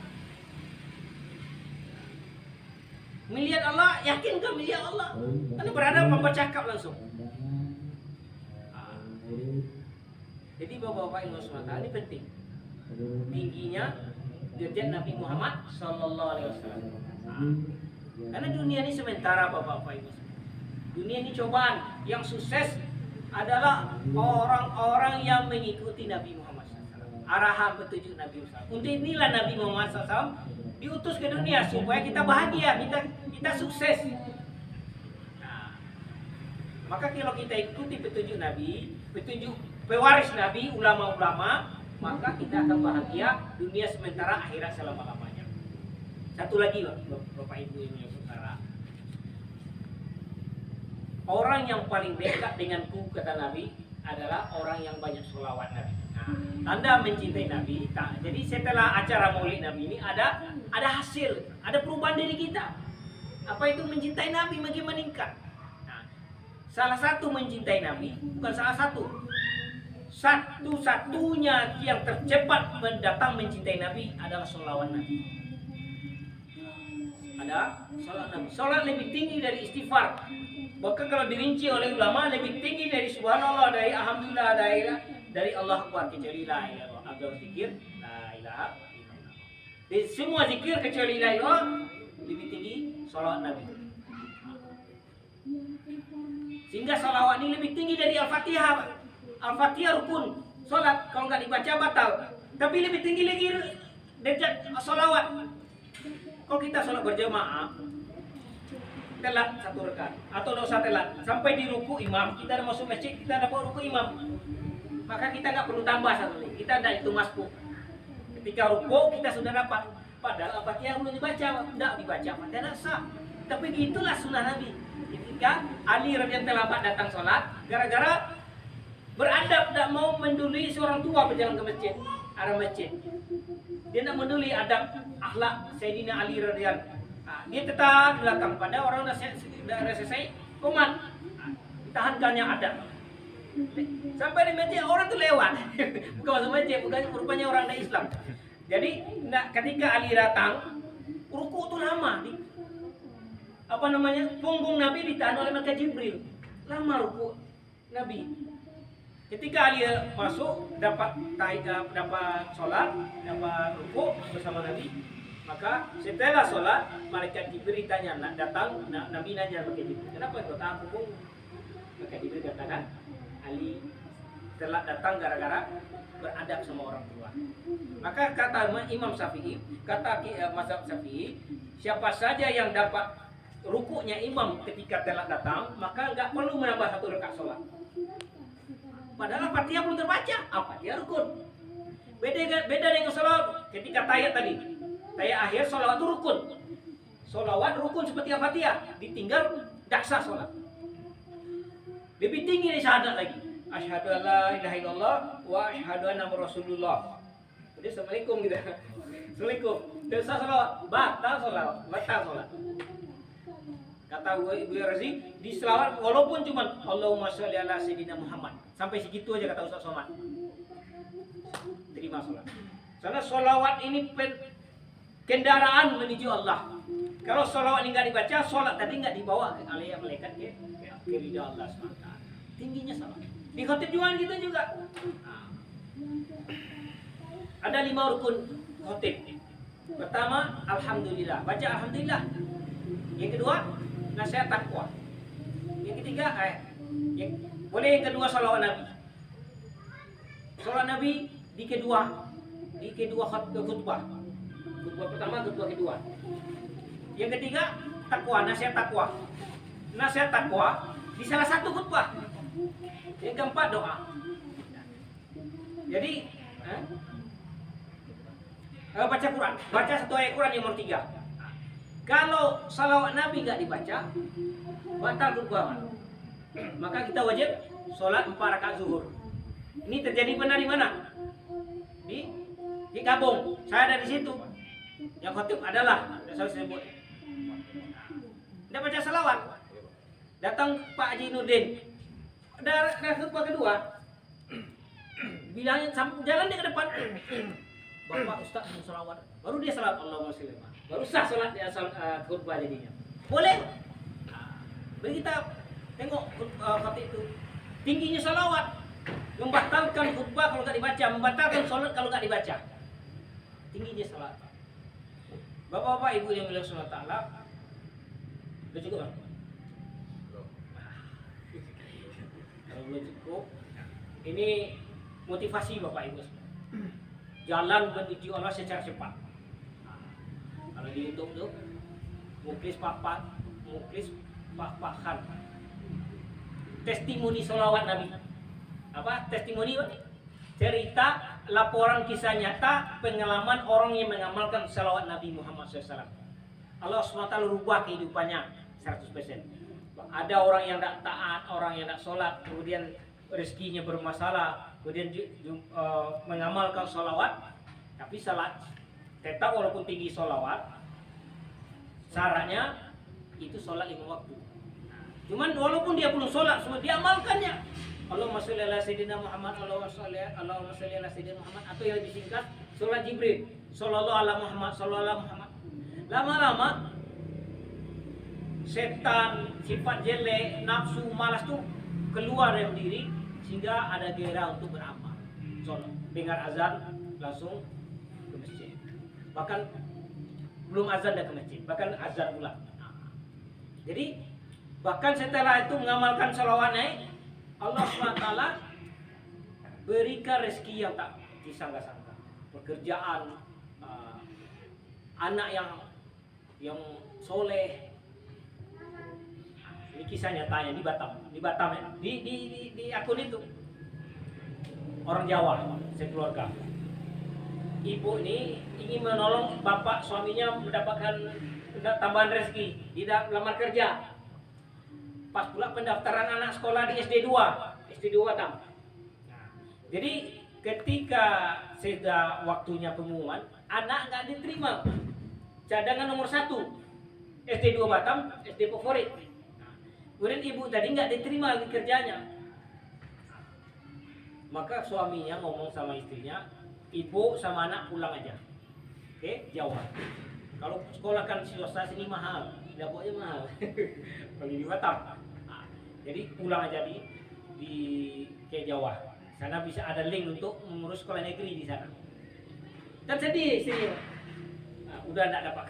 Melihat Allah, yakin kan melihat Allah? Karena berhadapan bercakap langsung. Jadi Bapak-Bapak Ibu SWT ini penting. Tingginya derajat Nabi Muhammad Sallallahu Alaihi Wasallam. Karena dunia ini sementara, Bapak-Bapak Ibu. Dunia ini cobaan. Yang sukses adalah orang-orang yang mengikuti Nabi Muhammad SAW. Arahan petunjuk Nabi Muhammad. Untuk inilah Nabi Muhammad SAW diutus ke dunia supaya kita bahagia, kita sukses. Nah, maka kalau kita ikuti petunjuk Nabi, petunjuk pewaris Nabi, ulama-ulama, maka kita akan bahagia dunia sementara, akhirat selama-lamanya. Satu lagi, Bapak Ibu ini saudara. Orang yang paling dekat denganku, kata Nabi, adalah orang yang banyak sholawat Nabi. Nah, Anda mencintai Nabi. Nah, jadi setelah acara Maulid Nabi ini ada hasil, ada perubahan diri kita. Apa itu mencintai Nabi makin meningkat. Nah, salah satu mencintai Nabi, bukan salah satu. Satu-satunya yang tercepat mendatang mencintai Nabi adalah sholawat Nabi. Ada sholat Nabi. Sholat lebih tinggi dari istighfar. Bahkan kalau dirinci oleh ulama lebih tinggi dari subhanallah, dari alhamdulillah, dari Allah Akbar, kecuali la ilaha illallah. Ada zikir la ilaha illallah. Di semua zikir kecuali la ilaha lebih tinggi sholat Nabi. Sehingga sholawat ini lebih tinggi dari Al-Fatihah. Al-Fatihah rukun sholat, kalau nggak dibaca batal. Tapi lebih tinggi lagi derajat sholawat. Kalau kita sholat berjamaah, telat satu rakaat atau dosa telat sampai di ruku imam, kita ada masuk masjid, kita dapat ruku imam, maka kita nggak perlu tambah satu lagi, kita ada itu masbuk. Ketika ruku kita sudah dapat, padahal Al-Fatihah belum dibaca, tidak dibaca, tidak sah. Tapi itulah sunnah Nabi. Ketika Ali radhiyallahu anhu datang sholat, gara-gara beradab, tidak mau mendului seorang tua berjalan ke masjid, arah masjid. Dia tidak menduli adab akhlak Sayyidina Ali radhiyallahu. Dia tetap belakang pada orang sudah selesai komat. Ditahankannya adab. Sampai di masjid orang tuh lewat. Bukan masuk masjid, bukan rupanya orang dari Islam. Jadi ketika Ali datang, ruku tuh lama. Apa namanya? Punggung Nabi ditahan oleh malaikat Jibril. Lama ruku Nabi. Ketika Ali masuk dapat sholat, dapat ruku bersama Nabi, maka setelah sholat malaikat Jibril tanya, datang Nabi nanya malaikat Jibril, kenapa kau tahan punggung? Malaikat Jibril katakan, Ali telah datang gara-gara beradab sama orang tua. Maka kata Imam Syafi'i, kata mazhab Syafi'i, siapa saja yang dapat rukuknya imam ketika telah datang, maka nggak perlu menambah satu rakaat sholat. Padahal Fatihah belum terbaca, Fatihah rukun. Beda dengan sholat ketika tayat tadi. Tayat akhir sholawat itu rukun. Sholawat rukun seperti Fatihah, ditinggal tidak sah sholat. Lebih tinggi dari syahadat lagi. Asyhadu an la ilaha illallah wa asyhadu anna Rasulullah. Jadi assalamualaikum gitu. Assalamualaikum. Dosa sholawat, batal sholat. Kata Ibu Razi, di selawat walaupun cuma Allahumma sholli ala sayyidina Muhammad, sampai segitu aja kata Ustaz Somad, terima sholat. Karena sholawat ini kendaraan menuju Allah. Kalau sholawat ini nggak dibaca, sholat tadi nggak dibawa oleh malaikat ke ridha Allah SWT. Tingginya sholat. Di khotib juga gitu juga. Ada 5 rukun khotib. Pertama, alhamdulillah, baca alhamdulillah. Yang kedua, nasihat takwa. Yang ketiga, boleh yang kedua salawat Nabi. Salawat Nabi di kedua khutbah. Khutbah pertama, khutbah kedua. Yang ketiga, takwa, nasihat takwa. Nasihat takwa di salah satu khutbah. Yang keempat, doa. Jadi, baca Quran, baca satu ayat Quran yang nomor 3. Kalau salawat Nabi nggak dibaca, batal khutbah. Maka kita wajib sholat 4 rakaat zuhur. Ini terjadi benar di mana? Di Kabung. Saya ada di situ. Yang khotib adalah saya sebut. Dia baca salawat. Datang Pak Haji Nurdin. Ada khutbah kedua. Bilangin jalan dia ke depan. Bapak Ustaz mau salawat. Baru dia salawat Allahumma sholli. Baru sah sholat dia khutbah jadinya. Boleh. Beri kita tengok khotib itu. Tingginya salawat. Membatalkan khutbah kalau nggak dibaca, membatalkan sholat kalau nggak dibaca. Tingginya salawat. Bapak-bapak, ibu yang bilang sholat ta'ala, udah cukup kan? Kalau belum cukup, ini motivasi bapak ibu. Jalan menuju Allah secara cepat. Kalau di YouTube tuh Muklis Pak-Khan. Testimoni sholawat Nabi. Apa? Testimoni apa? Cerita, laporan kisah nyata, pengalaman orang yang mengamalkan sholawat Nabi Muhammad SAW. Allah SWT rubah kehidupannya 100%. Ada orang yang tidak taat, orang yang tidak sholat, kemudian rezekinya bermasalah, kemudian mengamalkan sholawat, tapi salat tetap walaupun tinggi sholawat, syaratnya itu sholat 5 waktu. Cuman walaupun dia belum sholat, semua dia amalkannya. Allahumma sholli ala sayyidina Muhammad, Allahumma sholli ala sayyidina Muhammad, atau yang lebih singkat, sholat Jibril, sallallahu ala Muhammad, sallallahu ala Muhammad. Lama-lama setan, sifat jelek, nafsu, malas tuh keluar dari diri sehingga ada gairah untuk beramal. Sholat, dengar azan langsung ke masjid. Bahkan belum azan dah ke masjid, bahkan azan pula. Jadi bahkan setelah itu mengamalkan sholawatnya, Allah SWT berikan rezeki yang tak disangka-sangka. Pekerjaan, anak yang soleh. Ini kisah nyatanya di Batam ya. Di akun itu orang Jawa, sekeluarga. Ibu ini ingin menolong bapak suaminya mendapatkan tambahan rezeki di lamar kerja. Pas pula pendaftaran anak sekolah di SD 2 Batam. Jadi ketika sudah waktunya pengumuman, anak nggak diterima. Cadangan nomor 1 SD 2 Batam, SD favorit. Kemudian ibu tadi nggak diterima lagi kerjanya. Maka suaminya ngomong sama istrinya, ibu sama anak pulang aja. Oke, Jawa. Kalau sekolah kan swasta sini mahal, dapurnya mahal. Kalau di Batam. Nah, jadi pulang aja di ke Jawa. Sana bisa ada link untuk mengurus sekolah negeri di sana. Kan sedih istrinya. Nah, udah tidak dapat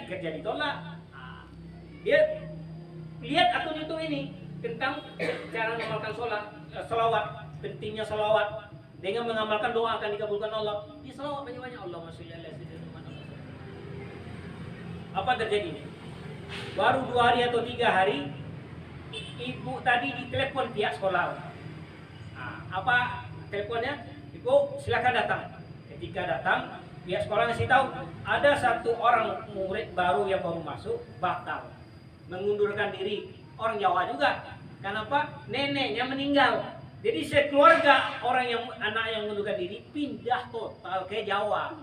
kerja ditolak. Nah, dia lihat akun YouTube ini tentang cara mengamalkan salawat, pentingnya salawat. Dengan mengamalkan doa akan dikabulkan Allah. Dia salawat banyak-banyak. Allahumma sholli ala sayyidina Muhammad. Apa terjadi? Baru 2 hari atau 3 hari, ibu tadi ditelepon pihak sekolah. Nah, apa teleponnya? Ibu silakan datang. Ketika datang, pihak sekolah ngasih tahu ada 1 orang murid baru yang baru masuk batal, mengundurkan diri. Orang Jawa juga. Kenapa? Neneknya meninggal. Jadi sekeluarga anak yang mengundurkan diri pindah total ke Jawa.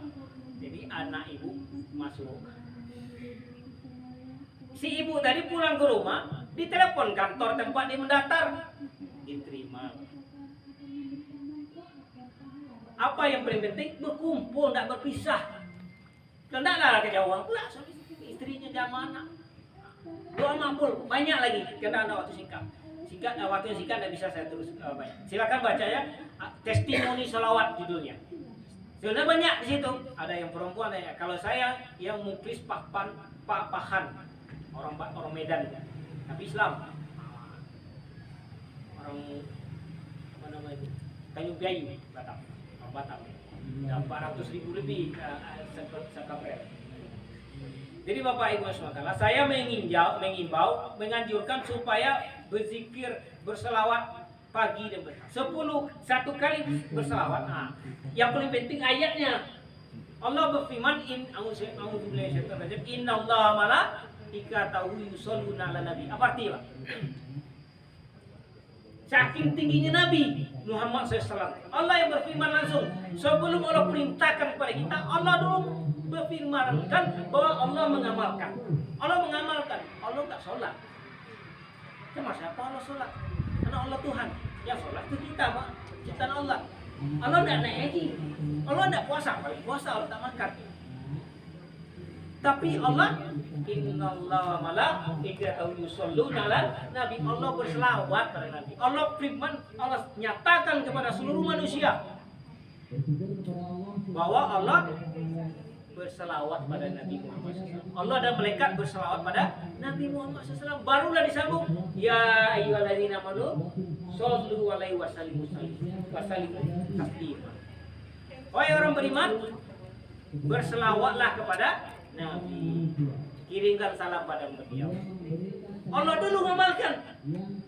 Jadi anak ibu masuk. Si ibu tadi pulang ke rumah, ditelepon kantor tempat dia mendaftar, diterima. Apa yang paling penting? Berkumpul, tidak berpisah. Tidaklah ke Jawa pula, istrinya jamaah anak. Doa makbul, banyak lagi. Karena ada waktu singkat. Waktu yang singkat tidak bisa saya terus banyak. Silakan baca ya. Testimoni salawat judulnya. Sebenarnya banyak di situ. Ada yang perempuan, ada yang, kalau saya yang muklis Pahan, orang Medan, tapi Islam. Orang apa namanya itu? Tanjung Piayu, Batam. Orang Batam. 400.000 lebih sekabrel. Jadi Bapak Ibu SWT, saya mengimbau, menganjurkan supaya berzikir, berselawat pagi dan petang. 1 kali berselawat. Nah, yang paling penting ayatnya. Allah berfirman, Innallaha malaikatahu yusholluna 'alan nabi. Apa artinya? Saking tingginya Nabi Muhammad SAW. Allah yang berfirman langsung. Sebelum Allah perintahkan kepada kita, Allah dulu berfirmankan bahwa Allah mengamalkan. Allah tak sholat. Cuma siapa Allah sholat? Karena Allah Tuhan. Yang sholat itu kita, Pak. Ciptaan Allah. Allah tidak naik haji. Allah tidak puasa. Paling puasa Allah tak makan. Tapi Allah, Innallaha malaikatahu yusholluna 'alan nabi. Allah berselawat pada Nabi. Allah firman, Allah nyatakan kepada seluruh manusia bahwa Allah berselawat pada Nabi Muhammad SAW. Allah dan malaikat berselawat pada Nabi Muhammad SAW. Barulah disambung, ya ayyuhalladzina amanu shollu alaihi wasallimu taslima. Wahai orang beriman, berselawatlah kepada Nabi. Kirimkan salam pada beliau. Allah dulu ngamalkan.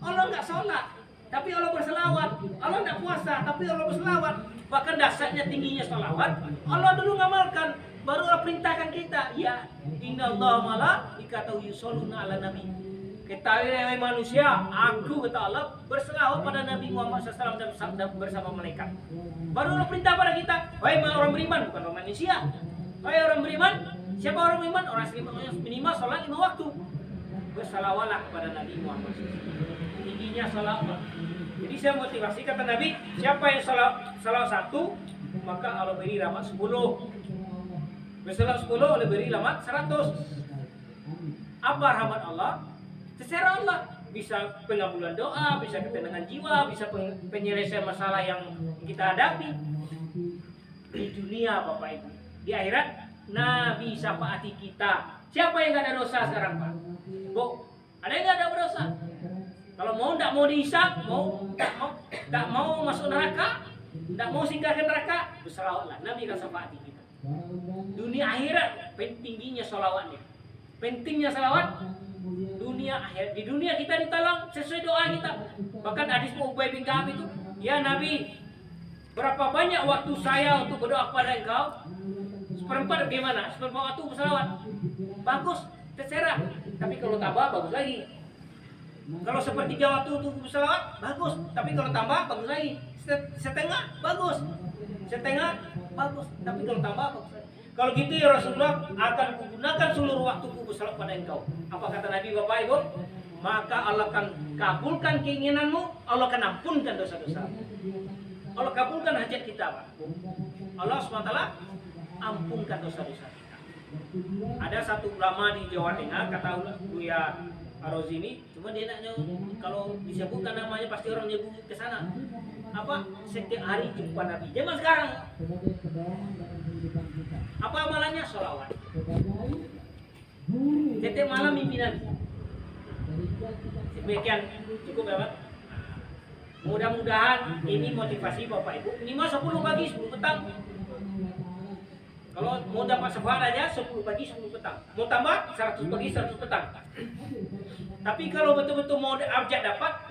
Allah enggak sholat, tapi Allah berselawat. Allah enggak puasa, tapi Allah berselawat. Bahkan dasarnya tingginya sholawat. Allah dulu ngamalkan. Baru Allah perintahkan kita, ya innallaha malaikatahu yusholluna 'alan nabi. Ketahuilah manusia, aku kata Allah berselawat pada Nabi Muhammad SAW dan bersama malaikat. Baru Allah perintah pada kita, wahai orang beriman, bukan orang manusia. Wahai orang beriman, siapa orang beriman? Orang minimal sholat 5 waktu. Berselawatlah kepada Nabi Muhammad SAW. Tingginya salawat. Jadi saya motivasi kata Nabi, siapa yang salawat 1, maka Allah beri rahmat 10. Berselawat 10 oleh beri rahmat 100. Apa rahmat Allah? Terserah Allah. Bisa pengabulan doa, bisa ketenangan jiwa, bisa penyelesaian masalah yang kita hadapi di dunia, Bapak Ibu. Di akhirat, Nabi syafaati kita. Siapa yang gak ada dosa sekarang, Pak? Bu, ada yang gak ada dosa? Kalau tak mau dihisab, tak mau masuk neraka, tak mau singgah ke neraka, berselawatlah. Nabi akan syafaati kita. Dunia akhirat, tingginya sholawatnya. Pentingnya salawat dunia akhirat. Di dunia kita ditolong sesuai doa kita. Bahkan hadis Ubay bin Ka'ab itu, ya Nabi, berapa banyak waktu saya untuk berdoa kepada engkau? 1/4 bagaimana? 1/4 waktu bersalawat. Bagus, terserah. Tapi kalau tambah bagus lagi. Kalau 1/3 waktu untuk bersalawat, bagus. Tapi kalau tambah bagus lagi. Setengah, bagus. Setengah, bagus. Tapi kalau tambah bagus lagi. Kalau gitu ya Rasulullah akan menggunakan seluruh waktuku bersalawat pada engkau. Apa kata Nabi Bapak Ibu? Maka Allah akan kabulkan keinginanmu, Allah akan ampunkan dosa-dosa. Allah kabulkan hajat kita, Pak. Allah SWT ampunkan dosa-dosa kita. Ada satu ulama di Jawa Tengah, kata Buya Arozini, cuma dia nak kalau disebutkan namanya pasti orang nyebut ke sana. Apa? Setiap hari jumpa Nabi. Zaman sekarang. Apa amalannya? Sholawat. Setiap malam mimpi Nabi. Demikian cukup ya, Pak. Mudah-mudahan ini motivasi Bapak Ibu. Minimal 10 pagi, 10 petang. Kalau mau dapat syafaat aja 10 pagi, 10 petang. Mau tambah 100 pagi, 100 petang. Tapi kalau betul-betul mau abjad dapat,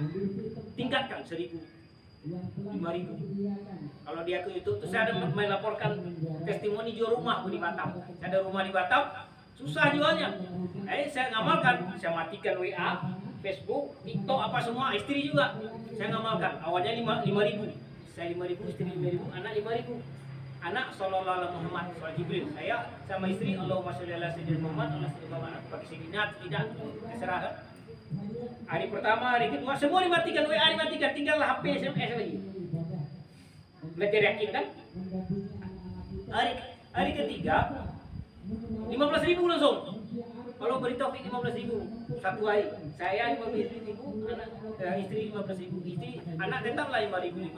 tingkatkan 1000, 5000. Kalau dia ke YouTube, terus saya ada melaporkan testimoni jual rumah di Batam. Saya ada rumah di Batam, susah jualnya. Saya ngamalkan, saya matikan WA, Facebook, TikTok, apa semua, istri juga. Saya ngamalkan, awalnya 5.000. Saya 5.000, istri 5.000, anak 5.000. Anak sallallahu alaihi Muhammad soal Jibril. Saya sama istri Allahumma sholli ala sayyidina Muhammad, Allah sallallahu alaihi pakai seginat, tidak terserah kan. Hari pertama, hari kedua semua dimatikan, WA dimatikan, tinggallah HP SMS lagi. Belajar yakin kan? Hari ketiga 15.000 langsung. Kalau beri taufik 15.000 satu hari. Saya 15.000, anak istri 15.000, istri anak tetaplah 5.000.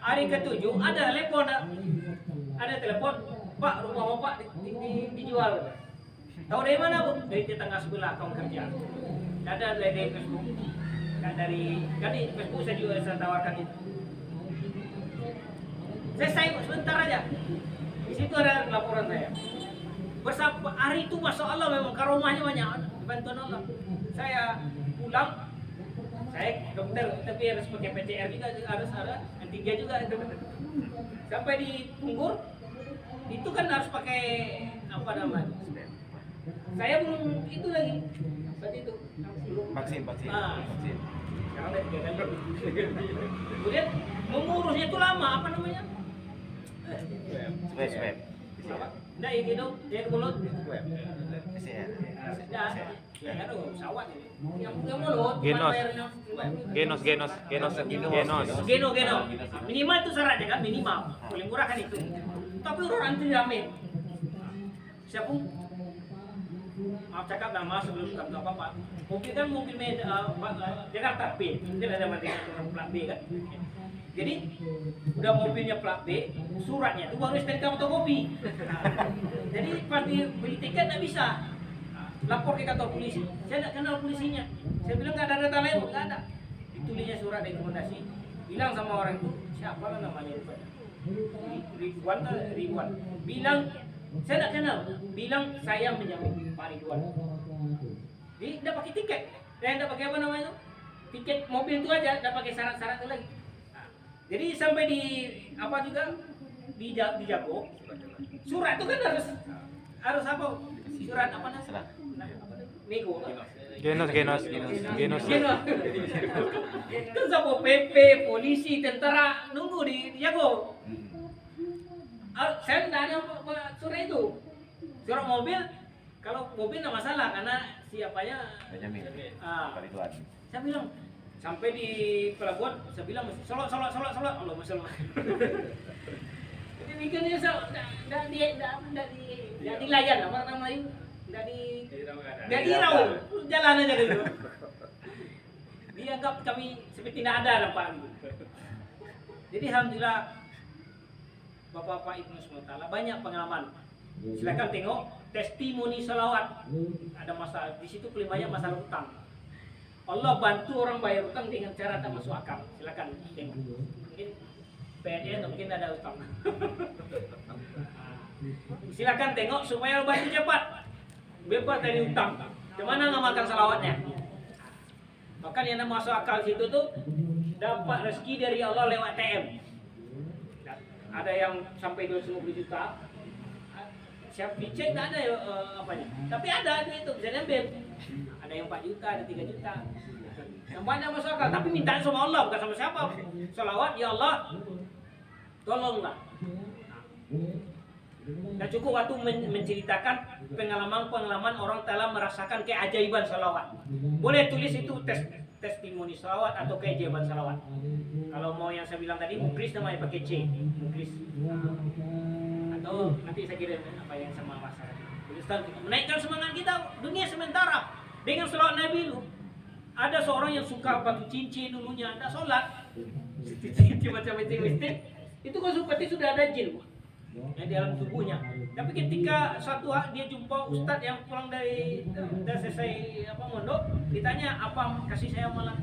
Hari ketujuh ada telepon, Pak, rumah Bapak dijual. Tahu dari mana, Bu? Dari tetangga sebelah kaum kerja. Ada dari Facebook, dari Facebook saya juga tawarkan itu. Saya sebentar aja. Di situ ada laporan saya. Bersama hari itu masya Allah memang karomahnya banyak, bantuan Allah. Saya pulang, saya dokter tapi harus pakai PCR juga, harus ada antigen juga. Sampai di Punggur itu kan harus pakai apa namanya? Saya belum itu lagi, seperti itu. Vaksin. Sekarang udah 3 kali. Kemudian mengurusnya itu lama, apa namanya? Swab. Nah, gitu, dia mulut. PCR. Ya, aduh, pesawat ini. Yang mulut. Genos. Geno. Minimal itu syaratnya kan, minimal. Paling murah kan itu. Tapi orang antri rame. Siapa? Maaf cakap nama sebelum buka apa-apa. Mobil kan mobil Jakarta B. Mungkin ada plat B kan. Jadi udah mobilnya plat B, suratnya itu baru STNK fotokopi. Jadi pas beli tiket nggak bisa. Lapor ke kantor polisi. Saya nggak kenal polisinya. Saya bilang nggak ada data lain, nggak ada. Ditulisnya surat rekomendasi. Bilang sama orang itu siapa lah namanya Ridwan. Bilang saya nggak kenal. Bilang saya menjamin Pak Ridwan. Jadi nggak pakai tiket. Dan nggak pakai apa namanya itu? Tiket mobil itu aja, nggak pakai syarat-syarat itu lagi. Jadi sampai di apa juga di Jago, surat itu kan harus apa? Surat apa namanya? Nego. Genos. Kan sama PP, polisi, tentara nunggu di Jago. Saya tidak ada surat itu. Surat mobil, kalau mobil nggak masalah karena siapanya. Benjamin. Saya bilang sampai di pelabuhan, saya bilang sholat Allah masalah. Jadi bikinnya tidak dilayan apa namanya, tidak dirawat, jalan aja gitu. Dianggap kami seperti tidak ada nampak. Jadi alhamdulillah Bapak-bapak Ibnu SWT banyak pengalaman. Silakan tengok testimoni salawat. Ada masalah di situ paling banyak masalah utang. Allah bantu orang bayar utang dengan cara tak masuk akal. Silakan tengok. Mungkin PNN mungkin ada utang. Silakan tengok supaya bantu cepat bebas dari utang. Gimana ngamalkan salawatnya? Bahkan yang masuk akal situ tuh dapat rezeki dari Allah lewat TM. Ada yang sampai 250 juta. Siap dicek tak ada apanya. Tapi ada itu bisa diambil. Ada yang 4 juta, ada 3 juta. Yang banyak masuk akal, tapi minta sama Allah bukan sama siapa. Salawat ya Allah. Tolonglah. Dan cukup waktu menceritakan pengalaman orang telah merasakan keajaiban salawat. Boleh tulis itu testimoni salawat atau keajaiban salawat. Kalau mau yang saya bilang tadi mukris namanya pakai C, mukris. Atau nanti saya kirim apa yang sama masyarakat. Ustaz, menaikkan semangat kita dunia sementara dengan salawat Nabi lu. Ada seorang yang suka batu cincin dulunya, ada sholat, cincin macam mistik. Itu kan seperti sudah ada jin yang di dalam tubuhnya. Tapi ketika suatu hari dia jumpa ustadz yang pulang dari selesai mondok, ditanya apa kasih saya malah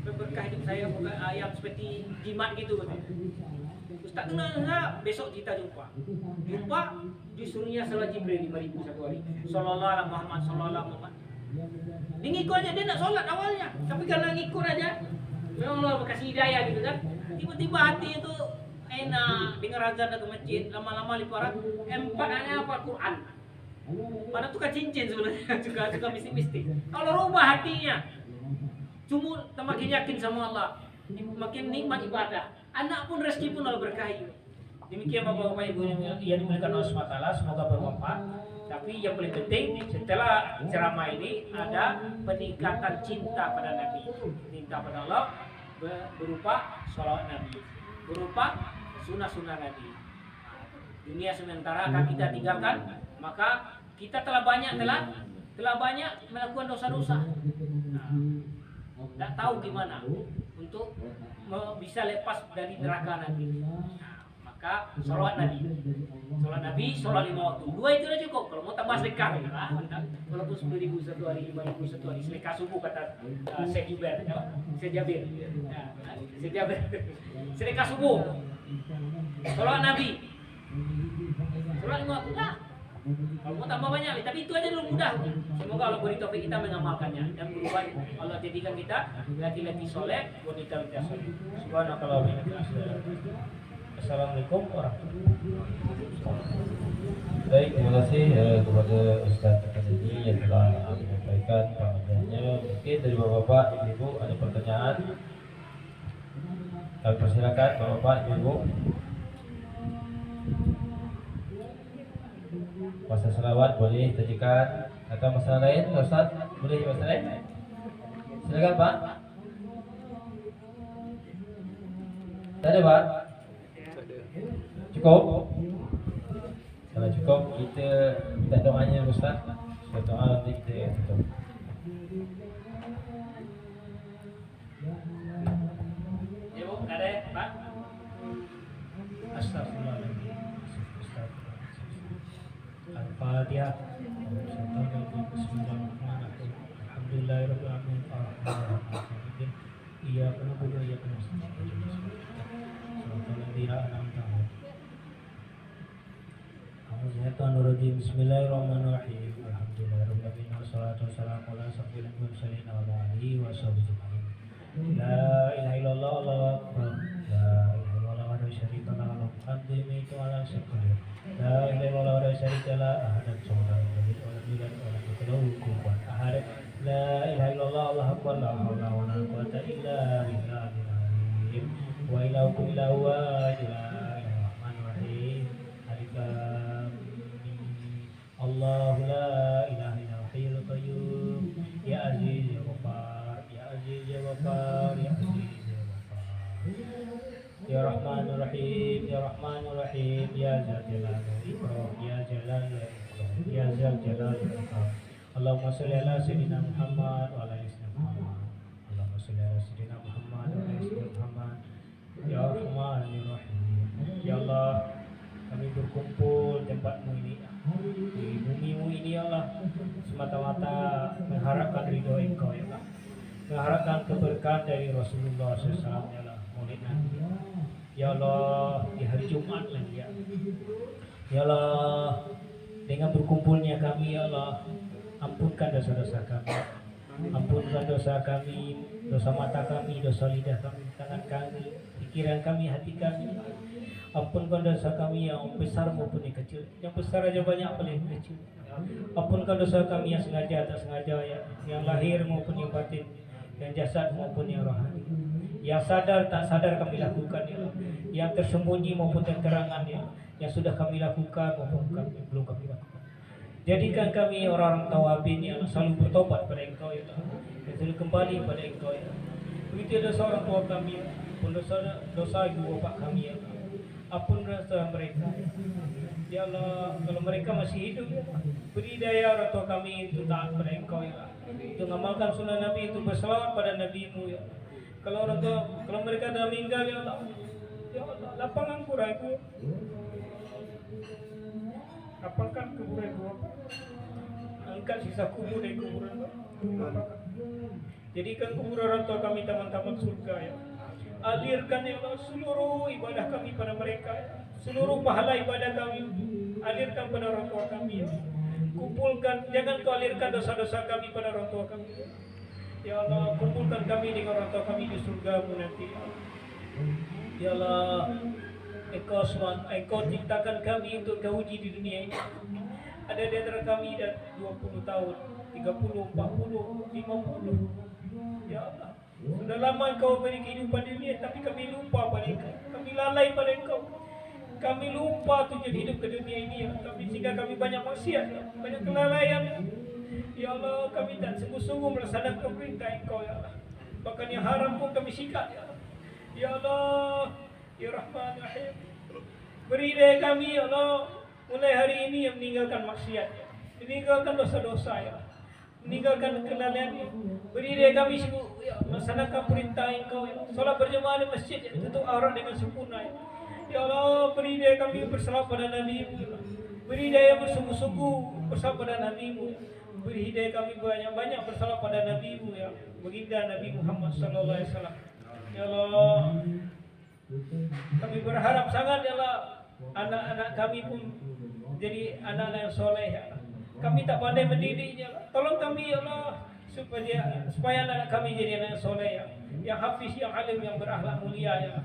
berkah hidup saya bukan yang seperti jimat gitu katanya. Ustadz enggak, besok kita jumpa disuruhnya salat Jibril 5.000 satu hari. Sallallahu alaihi Muhammad, sallallahu alaihi Muhammad. Dia ngikut aja, dia nak solat awalnya, tapi karena ngikut aja, memang Allah kasih hidayah gitu kan. Tiba-tiba hati itu enak, dengar azan ke masjid, lama-lama liparat, empatnya apa Quran. Padahal tukar cincin sebenarnya, juga mistik-mistik. Kalau rubah hatinya, cuma makin yakin sama Allah, makin nikmat ibadah. Anak pun rezeki pun Allah berkahi. Demikian Bapak-bapak Ibu yang dimuliakan Allah SWT, semoga bermanfaat. Tapi yang paling penting setelah ceramah ini ada peningkatan cinta pada Nabi, cinta pada Allah berupa sholawat Nabi, berupa sunnah-sunnah Nabi. Dunia sementara akan kita tinggalkan, maka kita telah banyak melakukan dosa-dosa. Tidak tahu gimana untuk bisa lepas dari neraka nanti. Maka sholawat Nabi, sholat 5 waktu. 2 itu udah cukup. Kalau mau tambah sedekah, walaupun 10.000 satu hari, 5.000 satu hari, sedekah subuh kata Syekh Jabir. Sedekah subuh, sholat Nabi, sholat 5 waktu. Kalau mau tambah banyak, tapi itu aja dulu mudah. Semoga Allah beri taufik kita mengamalkannya dan berubah. Allah jadikan kita laki-laki soleh, wanita soleh. Subhanakallah wa bihamdika. Assalamualaikum warahmatullahi wabarakatuh. Baik, terima kasih kepada Ustaz Akademi yang telah menyampaikan pengajarannya. Mungkin dari Bapak-bapak, Ibu ada pertanyaan? Kami persilakan Bapak, Ibu. Masalah selawat boleh ditajikan atau masalah lain, Ustaz? Boleh masalah lain? Silakan Pak. Tak ada Pak? Cukup? Kalau cukup, kita minta doanya Ustaz. Kita doa nanti kita tutup. Ya Bu, ada ya Pak? Astagfirullahaladzim. Al-Fatihah. Bismillahirrahmanirrahim. Alhamdulillahirrahmanirrahim. Ar-Rahmanirrahim. Iyyaka na'budu wa iyyaka nasta'in. Bismillahirrahmanirrahim. Alhamdulillahirrahmanirrahim. Wassalatu wassalamu ala asyrofil mursalin wa ala alihi wa sahbihi ajma'in. La ilaha illallah, Allahu akbar. La ilaha illallah wa la syarika lahu wa qadimitu ala syukri. La ilaha illallah wa la syarika lahu ahad samad wa lam yulad wa lam yakul lahu kufuwan ahad. La ilaha illallah, Allahu akbar. La haula wa la quwwata illa billahil azim. Wa ilahukum ilahu wahid. Allahu la ilaha illa huwal qayyum. Ya aziz ya ghaffar, ya aziz ya ghaffar, ya aziz ya ghaffar. Ya rahmanur rahim, ya rahmanur rahim, ya zal jalal wal ikram, ya jalal ya ikram, ya zal jalal wal ikram. Allahumma shalli ala sayyidina Muhammad wa ala ali sayyidina Muhammad. Allahumma shalli ala sayyidina Muhammad wa ala ali sayyidina Muhammad. Ya rahmanur rahim. Ya Allah, kami berkumpul tempatmu ini di bumimu ini ya Allah, semata-mata mengharapkan ridho Engkau ya Allah, mengharapkan keberkahan dari Rasulullah SAW ya Allah, maulid Nabi ya Allah, di hari Jumat lagi ya ya Allah, dengan berkumpulnya kami ya Allah, ampunkan dosa-dosa kami, ampunkan dosa kami, dosa mata kami, dosa lidah kami, tangan kami, pikiran kami, hati kami. Ampunkan dosa kami yang besar maupun yang kecil. Yang besar aja banyak, paling kecil. Ampunkan dosa kami yang sengaja tak sengaja ya, yang lahir maupun yang batin, yang jasad maupun yang rohani. Yang sadar tak sadar kami lakukan ya, yang tersembunyi maupun yang terangan ya, yang sudah kami lakukan maupun belum kami lakukan. Jadikan kami orang tawabin yang selalu bertobat pada Engkau ya Allah, yang selalu kembali pada Engkau ya Allah. Begitu dosa orang tua kami, pun dosa ibu bapa kami ya Allah. Ampun dosa mereka. Ya Allah, kalau mereka masih hidup, ya Allah, beri daya orang tua kami untuk taat pada Engkau ya Allah, untuk mengamalkan sunnah Nabi, itu berselawat pada Nabi-Mu ya Allah. Kalau orang tua, kalau mereka dah meninggal ya Allah, lapangkan kuburan-Ku, lapangkan kuburan-Ku, angkat sisa kubur dari kuburan-Ku. Jadikan kubur orang tua kami taman-taman surga ya. Alirkan ya Allah seluruh ibadah kami pada mereka ya. Seluruh pahala ibadah kami alirkan pada orang tua kami ya. Kumpulkan, jangan Kau alirkan dosa-dosa kami pada orang tua kami ya. Ya Allah, kumpulkan kami dengan orang tua kami di surga-Mu nanti ya. Ya Allah, Engkau ciptakan kami untuk Kau uji di dunia ini. Ada di antara kami dah 20 tahun, 30, 40, 50. Ya Allah, sudah lama Engkau beri kehidupan dunia, tapi kami lupa pada Engkau. Kami lalai pada Engkau. Kami lupa tujuan hidup ke dunia ini ya. Sehingga kami banyak maksiat ya, banyak kelalaian ya. Ya Allah, kami tak sungguh-sungguh melaksanakan perintah Engkau ya Allah. Bahkan yang haram pun kami sikat ya Allah. Ya Allah, Ya Rahman Rahim, beri daya kami ya Allah, mulai hari ini yang meninggalkan maksiat ya, meninggalkan dosa-dosa ya, meninggalkan kelalaian ya. Beri daya kami sungguh ya, melaksanakan perintah Engkau ya. Salat berjemaah di masjid ya, tutup aurat dengan sempurna ya. Ya Allah, beri daya kami bersalawat pada Nabi-Mu ya. Beri daya bersungguh-sungguh bersalawat pada Nabi-Mu ya. Beri hidayah kami banyak-banyak bersalawat pada Nabi-Mu ya, baginda Nabi Muhammad sallallahu alaihi wasallam. Ya Allah, kami berharap sangat ya Allah, anak-anak kami pun jadi anak-anak yang soleh ya Allah. Kami tak pandai mendidik ya Allah. Tolong kami ya Allah, supaya anak kami jadi anak yang soleh ya, yang hafiz, yang alim, yang berakhlak mulia ya Allah.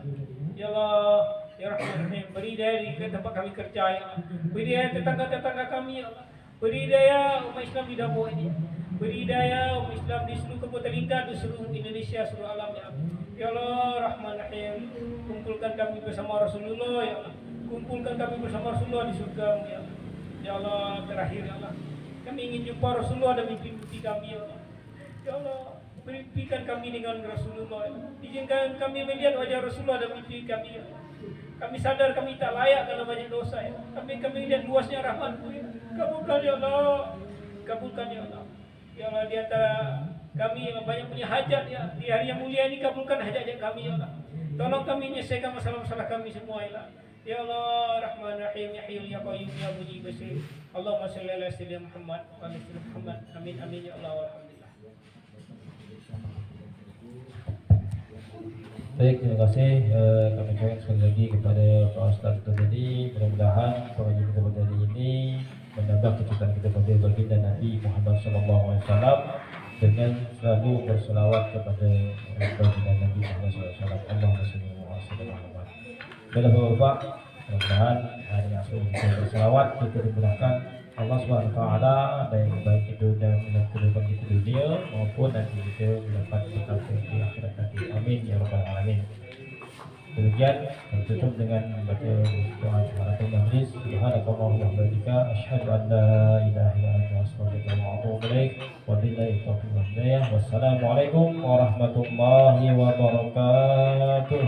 Ya Allah, Ya Rahman Rahim, beri daya di tempat kami kerja ya Allah. Beri daya tetangga-tetangga kami ya Allah. Beri daya umat Islam di Davao ini. Beri daya umat Islam di seluruh Kabupaten Lingkar, di seluruh Indonesia, seluruh alam ya Allah. Ya Allah, Rahman Rahim, kumpulkan kami bersama Rasulullah ya Allah. Kumpulkan kami bersama Rasulullah di surga-Mu ya Allah. Ya Allah, terakhir ya Allah, kami ingin jumpa Rasulullah dan mimpi-mimpi kami ya Allah. Ya Allah, mimpikan kami dengan Rasulullah ya Allah. Izinkan kami melihat wajah Rasulullah dan mimpi kami ya Allah. Kami sadar kami tak layak karena banyak dosa ya. Kami lihat luasnya rahmat-Mu ya. Kabulkan ya Allah, kabulkan ya Allah. Ya Allah, di antara kami yang banyak punya hajat ya, di hari yang mulia ini kabulkan hajat-hajat kami ya Allah. Tolong kami menyelesaikan masalah-masalah kami semua ya Allah. Ya Allah, Rahman Rahim, Ya Hayyul Ya Qayyum Ya Mujib Basir. Allahumma shalli ala sayyidina Muhammad wa ala sayyidina Muhammad. Amin amin ya Allah, alhamdulillah. Baik, terima kasih. Kami ucapkan sekali lagi kepada Pak Ustaz tadi. Mudah-mudahan pengajian kita pada hari ini menambah kecintaan kita pada baginda Nabi Muhammad SAW dengan selalu berselawat kepada baginda Nabi Muhammad SAW. Allahumma shalli wa sallim. Bapak, mudah-mudahan hari yang kita berselawat kita dimudahkan Allah Subhanahu Wa Taala dan baik itu dalam kehidupan kita di dunia maupun nanti kita mendapat bekal di akhirat nanti. Amin ya rabbal alamin. Demikian tutup dengan membaca doa Subhanallahi majlis. Subhanakallahumma wa bihamdika asyhadu an la ilaha illa anta astaghfiruka wa atubu ilaik. Wa billahi taufiq wal hidayah. Wassalamualaikum warahmatullahi wabarakatuh.